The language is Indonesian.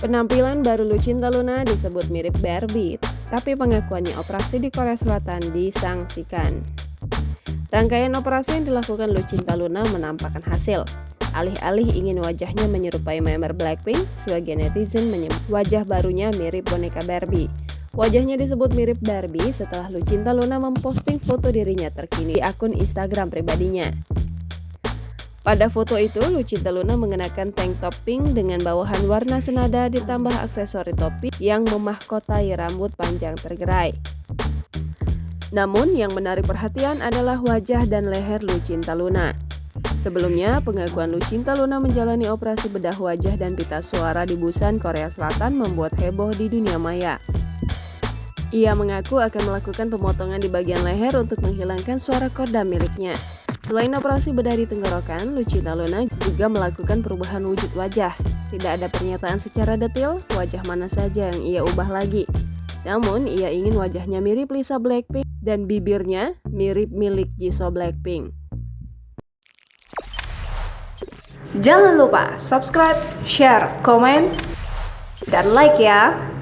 Penampilan baru Lucinta Luna disebut mirip Barbie, tapi pengakuannya operasi di Korea Selatan disangsikan. Rangkaian operasi yang dilakukan Lucinta Luna menampakkan hasil. Alih-alih ingin wajahnya menyerupai member Blackpink, sebagian netizen menyebut wajah barunya mirip boneka Barbie. Wajahnya disebut mirip Barbie setelah Lucinta Luna memposting foto dirinya terkini di akun Instagram pribadinya. Pada foto itu, Lucinta Luna mengenakan tank top pink dengan bawahan warna senada ditambah aksesori topi yang memahkotai rambut panjang tergerai. Namun, yang menarik perhatian adalah wajah dan leher Lucinta Luna. Sebelumnya, pengakuan Lucinta Luna menjalani operasi bedah wajah dan pita suara di Busan, Korea Selatan membuat heboh di dunia maya. Ia mengaku akan melakukan pemotongan di bagian leher untuk menghilangkan suara kodam miliknya. Selain operasi bedah di tenggorokan, Lucinta Luna juga melakukan perubahan wujud wajah. Tidak ada pernyataan secara detail wajah mana saja yang ia ubah lagi. Namun, ia ingin wajahnya mirip Lisa Blackpink dan bibirnya mirip milik Jisoo Blackpink. Jangan lupa subscribe, share, komen, dan like ya!